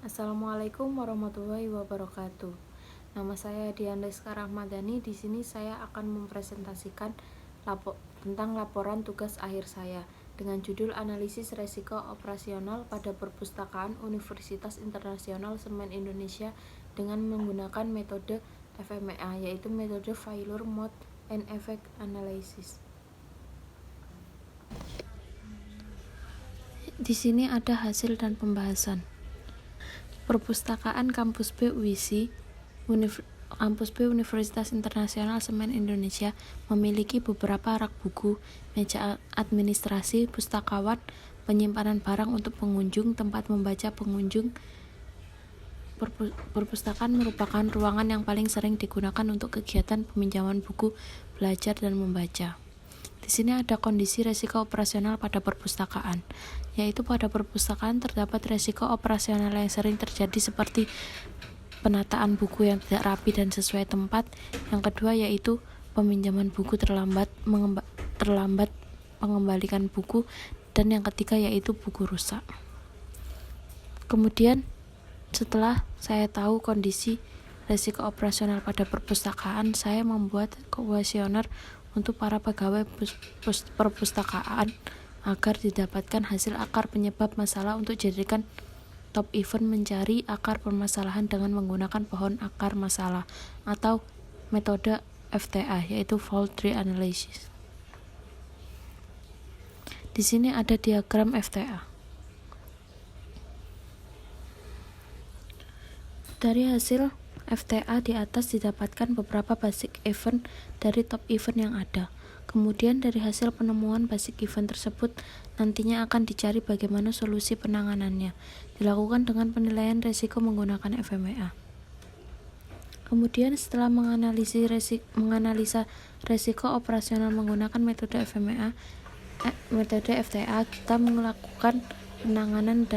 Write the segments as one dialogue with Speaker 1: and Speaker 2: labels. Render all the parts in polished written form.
Speaker 1: Assalamualaikum warahmatullahi wabarakatuh. Nama saya Diandeska Rahmadani. Di sini saya akan mempresentasikan tentang laporan tugas akhir saya dengan judul Analisis Resiko Operasional pada Perpustakaan Universitas Internasional Semen Indonesia dengan menggunakan metode FMEA, yaitu metode Failure Mode and Effect Analysis. Di sini ada hasil dan pembahasan. Perpustakaan Kampus B UISI, Kampus B Universitas Internasional Semen Indonesia memiliki beberapa rak buku, meja administrasi, pustakawan, penyimpanan barang untuk pengunjung, tempat membaca pengunjung. Perpustakaan merupakan ruangan yang paling sering digunakan untuk kegiatan peminjaman buku, belajar, dan membaca. Di sini ada kondisi resiko operasional pada perpustakaan, yaitu pada perpustakaan terdapat resiko operasional yang sering terjadi seperti penataan buku yang tidak rapi dan sesuai tempat. Yang kedua yaitu peminjaman buku terlambat pengembalikan buku, dan yang ketiga yaitu buku rusak. Kemudian setelah saya tahu kondisi resiko operasional pada perpustakaan, saya membuat kuesioner untuk para pegawai perpustakaan agar didapatkan hasil akar penyebab masalah untuk jadikan top event mencari akar permasalahan dengan menggunakan pohon akar masalah atau metode FTA, yaitu Fault Tree Analysis. Di sini ada diagram FTA. Dari hasil FTA di atas didapatkan beberapa basic event dari top event yang ada. Kemudian dari hasil penemuan basic event tersebut nantinya akan dicari bagaimana solusi penanganannya. Dilakukan dengan penilaian resiko menggunakan FMEA. Kemudian setelah menganalisa resiko operasional menggunakan metode FTA, kita melakukan penanganan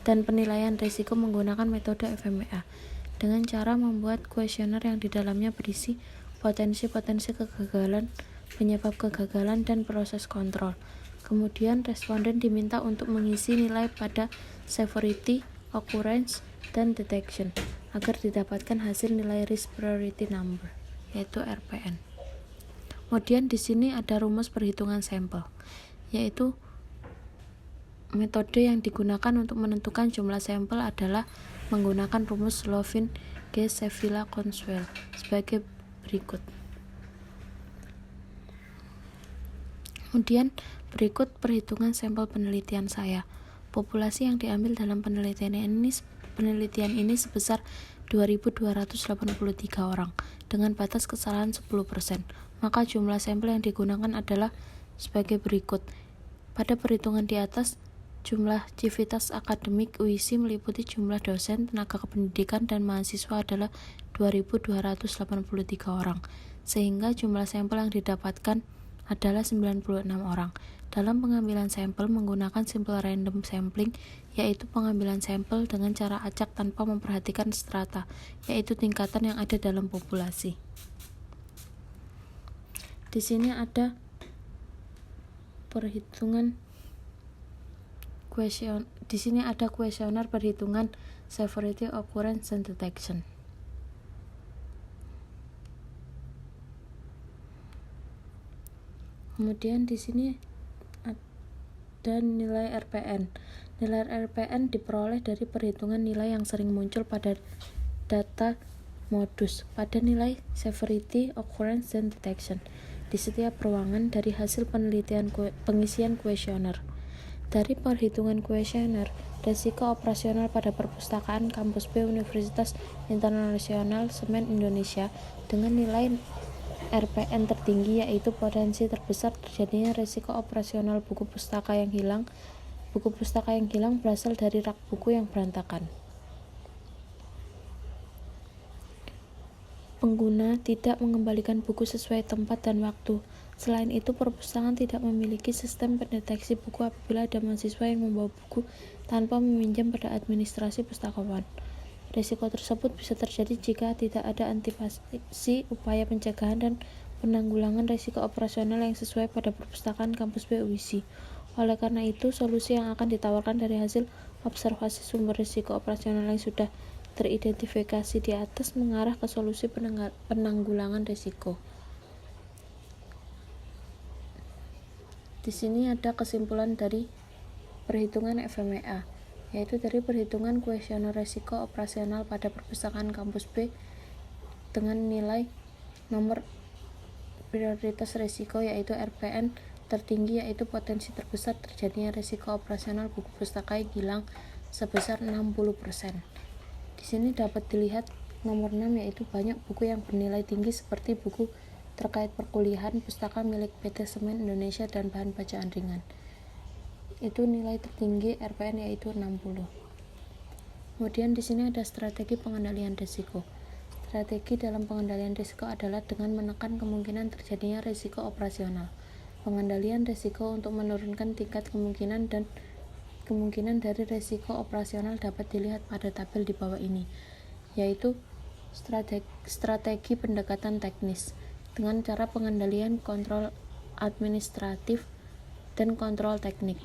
Speaker 1: dan penilaian resiko menggunakan metode FMEA dengan cara membuat kuesioner yang di dalamnya berisi potensi-potensi kegagalan, penyebab kegagalan, dan proses kontrol. Kemudian responden diminta untuk mengisi nilai pada severity, occurrence, dan detection agar didapatkan hasil nilai risk priority number, yaitu RPN. Kemudian di sini ada rumus perhitungan sampel, yaitu metode yang digunakan untuk menentukan jumlah sampel adalah menggunakan rumus Lovin-G-Sevilla-Consuelo sebagai berikut. Kemudian berikut perhitungan sampel penelitian saya. Populasi yang diambil dalam penelitian ini sebesar 2.283 orang dengan batas kesalahan 10%. Maka jumlah sampel yang digunakan adalah sebagai berikut. Pada perhitungan di atas, jumlah civitas akademik UISI meliputi jumlah dosen, tenaga kependidikan, dan mahasiswa adalah 2.283 orang, sehingga jumlah sampel yang didapatkan adalah 96 orang. Dalam pengambilan sampel menggunakan simple random sampling, yaitu pengambilan sampel dengan cara acak tanpa memperhatikan strata, yaitu tingkatan yang ada dalam populasi. Di sini ada kuesioner perhitungan severity, occurrence, dan detection. Kemudian di sini ada nilai RPN. Nilai RPN diperoleh dari perhitungan nilai yang sering muncul pada data modus pada nilai severity, occurrence, dan detection di setiap ruangan dari hasil penelitian pengisian kuesioner. Dari perhitungan kuesioner, resiko operasional pada perpustakaan Kampus B Universitas Internasional Semen Indonesia dengan nilai RPN tertinggi, yaitu potensi terbesar terjadinya resiko operasional buku pustaka yang hilang. Buku pustaka yang hilang berasal dari rak buku yang berantakan. Pengguna tidak mengembalikan buku sesuai tempat dan waktu. Selain itu, perpustakaan tidak memiliki sistem pendeteksi buku apabila ada mahasiswa yang membawa buku tanpa meminjam pada administrasi pustakawan. Risiko tersebut bisa terjadi jika tidak ada antisipasi, upaya pencegahan, dan penanggulangan risiko operasional yang sesuai pada perpustakaan Kampus B UISI. Oleh karena itu, solusi yang akan ditawarkan dari hasil observasi sumber risiko operasional yang sudah teridentifikasi di atas mengarah ke solusi penanggulangan risiko. Di sini ada kesimpulan dari perhitungan FMEA, yaitu dari perhitungan kuesioner risiko operasional pada perpustakaan kampus B dengan nilai nomor prioritas risiko yaitu RPN tertinggi, yaitu potensi terbesar terjadinya risiko operasional buku pustaka hilang sebesar 60%. Di sini dapat dilihat nomor 6, yaitu banyak buku yang bernilai tinggi seperti buku terkait perkuliahan, pustaka milik PT Semen Indonesia, dan bahan bacaan ringan. Itu nilai tertinggi RPN yaitu 60. Kemudian di sini ada strategi pengendalian risiko. Strategi dalam pengendalian risiko adalah dengan menekan kemungkinan terjadinya risiko operasional. Pengendalian risiko untuk menurunkan tingkat kemungkinan dan kemungkinan dari risiko operasional dapat dilihat pada tabel di bawah ini, yaitu strategi pendekatan teknis dengan cara pengendalian kontrol administratif dan kontrol teknik.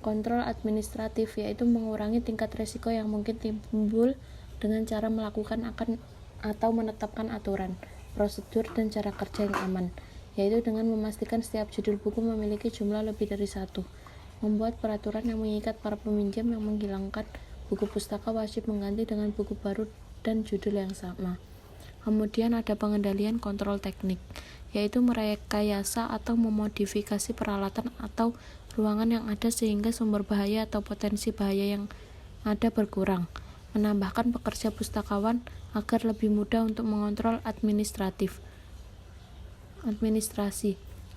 Speaker 1: Kontrol administratif yaitu mengurangi tingkat risiko yang mungkin timbul dengan cara melakukan atau menetapkan aturan, prosedur, dan cara kerja yang aman, yaitu dengan memastikan setiap judul buku memiliki jumlah lebih dari satu, membuat peraturan yang mengikat para peminjam yang menghilangkan buku pustaka wajib mengganti dengan buku baru dan judul yang sama. Kemudian ada pengendalian kontrol teknik, yaitu merekayasa atau memodifikasi peralatan atau ruangan yang ada sehingga sumber bahaya atau potensi bahaya yang ada berkurang, menambahkan pekerja pustakawan agar lebih mudah untuk mengontrol administrasi,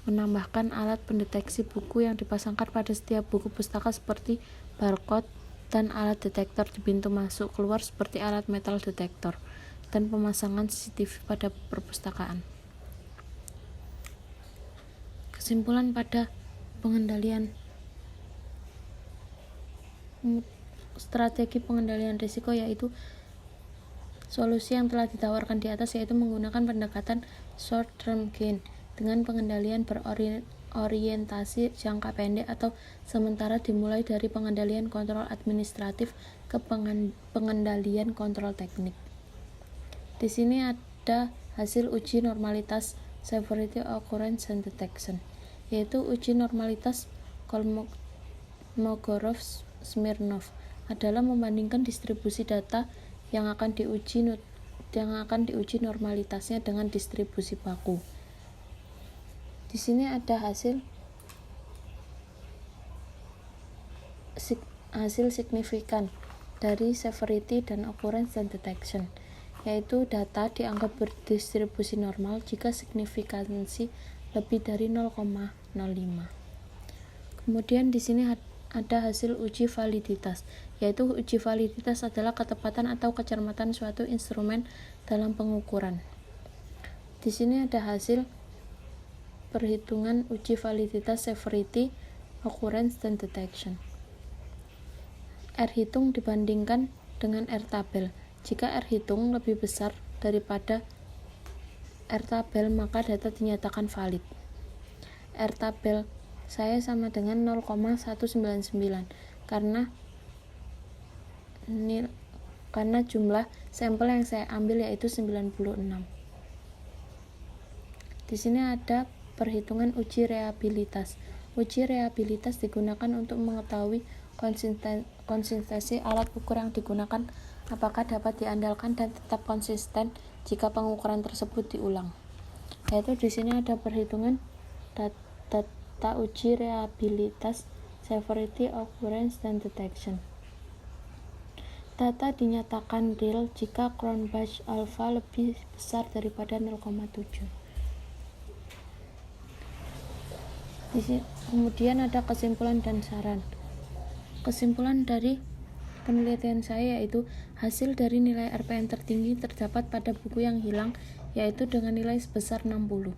Speaker 1: menambahkan alat pendeteksi buku yang dipasangkan pada setiap buku pustaka seperti barcode, dan alat detektor di pintu masuk keluar seperti alat metal detektor, dan pemasangan CCTV pada perpustakaan. Kesimpulan pada pengendalian strategi pengendalian risiko yaitu solusi yang telah ditawarkan di atas, yaitu menggunakan pendekatan short term gain dengan pengendalian berorientasi jangka pendek atau sementara, dimulai dari pengendalian kontrol administratif ke pengendalian kontrol teknik. Di sini ada hasil uji normalitas Severity, Occurrence, and Detection, yaitu uji normalitas Kolmogorov-Smirnov adalah membandingkan distribusi data yang akan diuji normalitasnya dengan distribusi baku. Di sini ada hasil signifikan dari Severity dan Occurrence dan Detection, yaitu data dianggap berdistribusi normal jika signifikansi lebih dari 0,05. Kemudian di sini ada hasil uji validitas, yaitu uji validitas adalah ketepatan atau kecermatan suatu instrumen dalam pengukuran. Di sini ada hasil perhitungan uji validitas Severity, Occurrence, dan Detection. R hitung dibandingkan dengan R tabel. Jika R hitung lebih besar daripada R tabel, maka data dinyatakan valid. R tabel saya sama dengan 0,199 karena jumlah sampel yang saya ambil yaitu 96. Di sini ada perhitungan uji reabilitas. Uji reabilitas digunakan untuk mengetahui konsistensi alat ukur yang digunakan, apakah dapat diandalkan dan tetap konsisten jika pengukuran tersebut diulang. Yaitu di sini ada perhitungan data uji reabilitas Severity, Occurrence, dan Detection. Data dinyatakan real jika Cronbach alpha lebih besar daripada 0,7. Kemudian ada kesimpulan dan saran. Kesimpulan dari penelitian saya yaitu hasil dari nilai RPN tertinggi terdapat pada buku yang hilang, yaitu dengan nilai sebesar 60.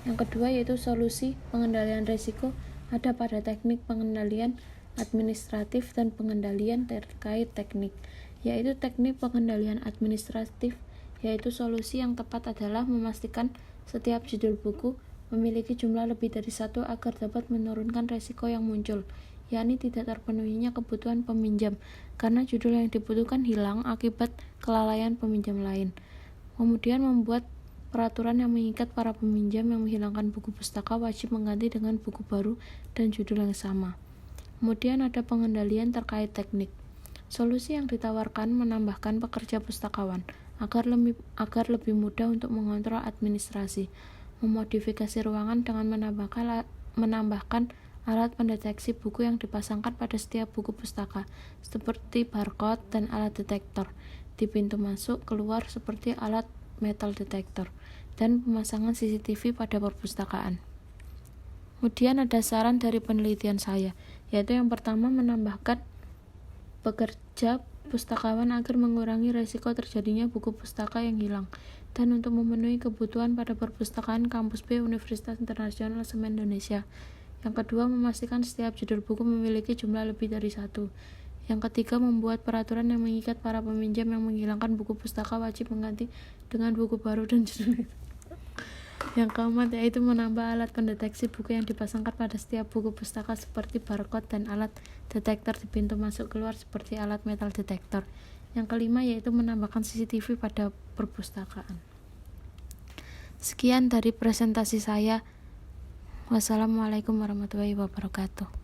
Speaker 1: Yang kedua yaitu solusi pengendalian risiko ada pada teknik pengendalian administratif dan pengendalian terkait teknik, yaitu teknik pengendalian administratif, yaitu solusi yang tepat adalah memastikan setiap judul buku memiliki jumlah lebih dari satu agar dapat menurunkan resiko yang muncul, yakni tidak terpenuhinya kebutuhan peminjam, karena judul yang dibutuhkan hilang akibat kelalaian peminjam lain. Kemudian membuat peraturan yang mengikat para peminjam yang menghilangkan buku pustaka wajib mengganti dengan buku baru dan judul yang sama. Kemudian ada pengendalian terkait teknik. Solusi yang ditawarkan menambahkan pekerja pustakawan agar lebih mudah untuk mengontrol administrasi, memodifikasi ruangan dengan menambahkan alat pendeteksi buku yang dipasangkan pada setiap buku pustaka, seperti barcode dan alat detektor di pintu masuk keluar seperti alat metal detector, dan pemasangan CCTV pada perpustakaan. Kemudian ada saran dari penelitian saya, yaitu yang pertama menambahkan pekerja pustakawan agar mengurangi resiko terjadinya buku pustaka yang hilang, dan untuk memenuhi kebutuhan pada perpustakaan kampus B Universitas Internasional Semen Indonesia. Yang kedua, memastikan setiap judul buku memiliki jumlah lebih dari satu. Yang ketiga, membuat peraturan yang mengikat para peminjam yang menghilangkan buku pustaka wajib mengganti dengan buku baru dan judul. Yang keempat, yaitu menambah alat pendeteksi buku yang dipasangkan pada setiap buku pustaka seperti barcode dan alat detektor di pintu masuk keluar seperti alat metal detektor. Yang kelima, yaitu menambahkan CCTV pada perpustakaan. Sekian dari presentasi saya. Wassalamualaikum warahmatullahi wabarakatuh.